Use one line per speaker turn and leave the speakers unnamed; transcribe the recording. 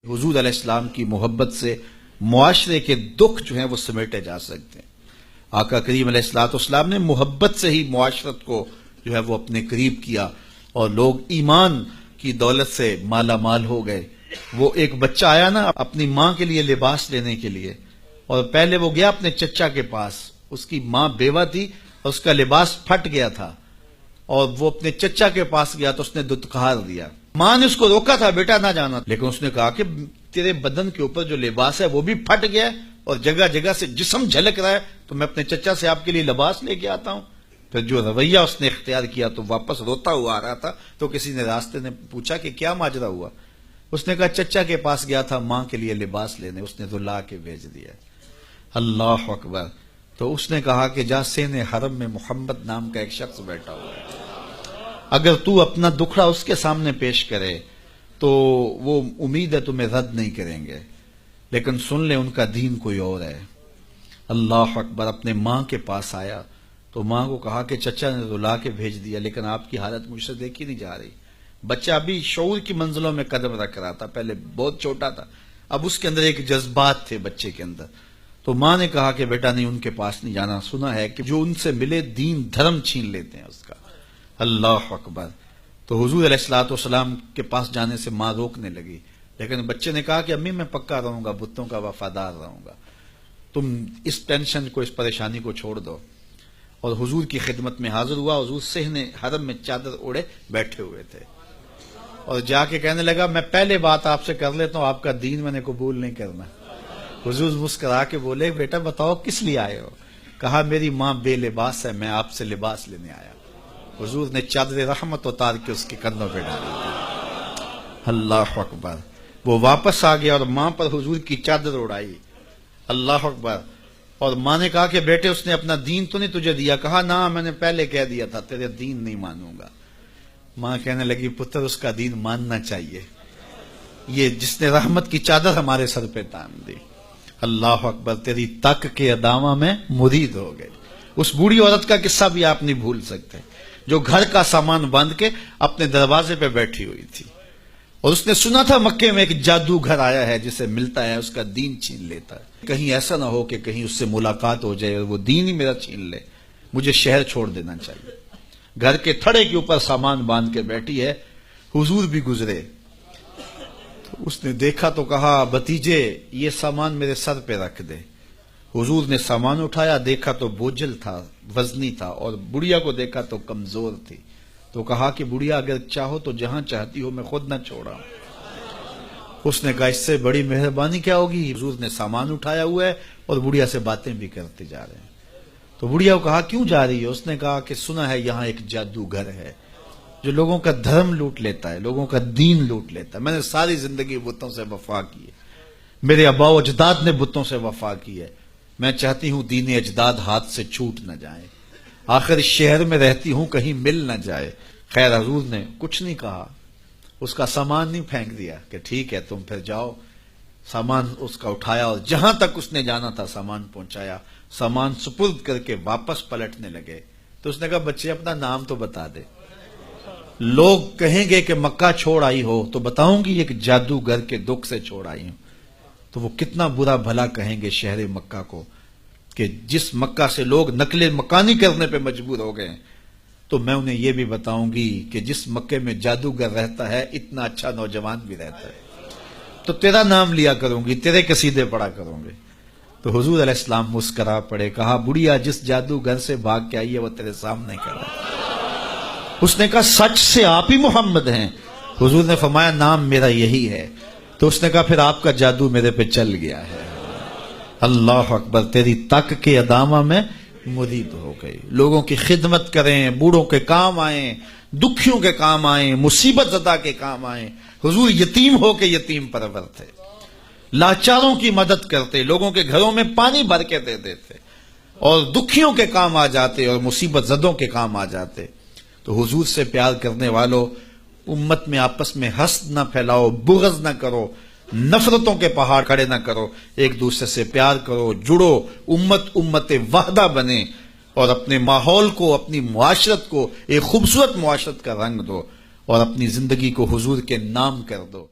حضور علیہ السلام کی محبت سے معاشرے کے دکھ جو ہیں وہ سمیٹے جا سکتے ہیں۔ آقا کریم علیہ السلام نے محبت سے ہی معاشرت کو جو ہے وہ اپنے قریب کیا اور لوگ ایمان کی دولت سے مالا مال ہو گئے۔ وہ ایک بچہ آیا نا اپنی ماں کے لیے لباس لینے کے لیے، اور پہلے وہ گیا اپنے چچا کے پاس، اس کی ماں بیوہ تھی اور اس کا لباس پھٹ گیا تھا، اور وہ اپنے چچا کے پاس گیا تو اس نے دتکار دیا۔ ماں نے اس کو روکا تھا بیٹا نہ جانا، لیکن اس نے کہا کہ تیرے بدن کے اوپر جو لباس ہے وہ بھی پھٹ گیا اور جگہ جگہ سے جسم جھلک رہا ہے، تو میں اپنے چچا سے آپ کے لیے لباس لے کے آتا ہوں۔ پھر جو رویہ اس نے اختیار کیا تو واپس روتا ہوا آ رہا تھا، تو کسی نے راستے نے پوچھا کہ کیا ماجرا ہوا؟ اس نے کہا چچا کے پاس گیا تھا ماں کے لیے لباس لینے، اس نے تو لا کے بھیج دیا۔ اللہ اکبر۔ تو اس نے کہا کہ جا سین حرم میں محمد نام کا ایک شخص بیٹھا ہوا ہے، اگر تو اپنا دکھڑا اس کے سامنے پیش کرے تو وہ امید ہے تمہیں رد نہیں کریں گے، لیکن سن لے ان کا دین کوئی اور ہے۔ اللہ اکبر۔ اپنے ماں کے پاس آیا تو ماں کو کہا کہ چچا نے تو لا کے بھیج دیا، لیکن آپ کی حالت مجھ سے دیکھی نہیں جا رہی۔ بچہ ابھی شعور کی منزلوں میں قدم رکھ رہا تھا، پہلے بہت چھوٹا تھا، اب اس کے اندر ایک جذبات تھے بچے کے اندر۔ تو ماں نے کہا کہ بیٹا نہیں، ان کے پاس نہیں جانا، سنا ہے کہ جو ان سے ملے دین دھرم چھین لیتے ہیں اس کا۔ اللہ اکبر۔ تو حضور علیہ السلام کے پاس جانے سے ماں روکنے لگی، لیکن بچے نے کہا کہ امی میں پکا رہوں گا، بتوں کا وفادار رہوں گا، تم اس ٹینشن کو، اس پریشانی کو چھوڑ دو۔ اور حضور کی خدمت میں حاضر ہوا۔ حضور صحن حرم میں چادر اوڑے بیٹھے ہوئے تھے، اور جا کے کہنے لگا میں پہلے بات آپ سے کر لیتا ہوں، آپ کا دین میں نے قبول نہیں کرنا۔ حضور مسکرا کے بولے بیٹا بتاؤ کس لیے آئے ہو؟ کہا میری ماں بے لباس ہے، میں آپ سے لباس لینے آیا۔ حضور نے چادر رحمت اتار کے اس کے کندھوں پہ ڈالی۔ اللہ اکبر۔ وہ واپس آ گیا اور ماں پر حضور کی چادر اڑائی۔ اللہ اکبر۔ اور ماں نے کہا کہ بیٹے اس نے اپنا دین تو نہیں تجھے دیا؟ کہا نہ، میں نے پہلے کہہ دیا تھا تیرے دین نہیں مانوں گا۔ ماں کہنے لگی پتر اس کا دین ماننا چاہیے، یہ جس نے رحمت کی چادر ہمارے سر پہ تان دی۔ اللہ اکبر۔ تیری تک کے ادامہ میں مرید ہو گئے۔ اس بوڑھی عورت کا قصہ بھی آپ نہیں بھول سکتے، جو گھر کا سامان باندھ کے اپنے دروازے پہ بیٹھی ہوئی تھی، اور اس نے سنا تھا مکے میں ایک جادوگر آیا ہے جسے ملتا ہے اس کا دین چھین لیتا ہے، کہیں ایسا نہ ہو کہ کہیں اس سے ملاقات ہو جائے اور وہ دین ہی میرا چھین لے، مجھے شہر چھوڑ دینا چاہیے۔ گھر کے تھڑے کے اوپر سامان باندھ کے بیٹھی ہے۔ حضور بھی گزرے تو اس نے دیکھا تو کہا بھتیجے یہ سامان میرے سر پہ رکھ دے۔ حضور نے سامان اٹھایا، دیکھا تو بوجھل تھا، وزنی تھا، اور بڑھیا کو دیکھا تو کمزور تھی، تو کہا کہ بڑھیا اگر چاہو تو جہاں چاہتی ہو میں خود نہ چھوڑا۔ اس نے کہا اس سے بڑی مہربانی کیا ہوگی؟ حضور نے سامان اٹھایا ہوا ہے اور بڑھیا سے باتیں بھی کرتے جا رہے ہیں۔ تو بڑھیا کو کہا کیوں جا رہی ہے؟ اس نے کہا کہ سنا ہے یہاں ایک جادوگر ہے جو لوگوں کا دھرم لوٹ لیتا ہے، لوگوں کا دین لوٹ لیتا ہے۔ میں نے ساری زندگی بتوں سے وفا کی ہے، میرے آباء و اجداد نے بتوں سے وفا کی ہے، میں چاہتی ہوں دین اجداد ہاتھ سے چھوٹ نہ جائیں، آخر اس شہر میں رہتی ہوں کہیں مل نہ جائے۔ خیر حضور نے کچھ نہیں کہا، اس کا سامان نہیں پھینک دیا کہ ٹھیک ہے تم پھر جاؤ۔ سامان اس کا اٹھایا اور جہاں تک اس نے جانا تھا سامان پہنچایا، سامان سپرد کر کے واپس پلٹنے لگے تو اس نے کہا بچے اپنا نام تو بتا دے، لوگ کہیں گے کہ مکہ چھوڑ آئی ہو تو بتاؤں گی ایک جادوگر کے دکھ سے چھوڑ آئی ہوں، تو وہ کتنا برا بھلا کہیں گے شہر مکہ کو کہ جس مکہ سے لوگ نقل مکانی کرنے پہ مجبور ہو گئے، تو میں انہیں یہ بھی بتاؤں گی کہ جس مکے میں جادوگر رہتا ہے اتنا اچھا نوجوان بھی رہتا ہے، تو تیرا نام لیا کروں گی، تیرے قصیدے پڑھا کروں گے۔ تو حضور علیہ السلام مسکرا پڑے، کہا بڑھیا جس جادوگر سے بھاگ کے آئی ہے وہ تیرے سامنے کر رہا ہے۔ اس نے کہا سچ سے آپ ہی محمد ہیں؟ حضور نے فرمایا نام میرا یہی ہے۔ تو اس نے کہا پھر آپ کا جادو میرے پہ چل گیا ہے۔ اللہ اکبر۔ تیری تک کے ادامہ میں مرید ہو گئی۔ لوگوں کی خدمت کریں، بوڑھوں کے کام آئیں، دکھیوں کے کام آئیں، مصیبت زدہ کے کام آئیں۔ حضور یتیم ہو کے یتیم پرور تھے، لاچاروں کی مدد کرتے، لوگوں کے گھروں میں پانی بھر کے دے دیتے، اور دکھیوں کے کام آ جاتے اور مصیبت زدوں کے کام آ جاتے۔ تو حضور سے پیار کرنے والوں، امت میں آپس میں حسد نہ پھیلاؤ، بغض نہ کرو، نفرتوں کے پہاڑ کھڑے نہ کرو، ایک دوسرے سے پیار کرو، جڑو، امت وحدہ بنے، اور اپنے ماحول کو، اپنی معاشرت کو ایک خوبصورت معاشرت کا رنگ دو، اور اپنی زندگی کو حضور کے نام کر دو۔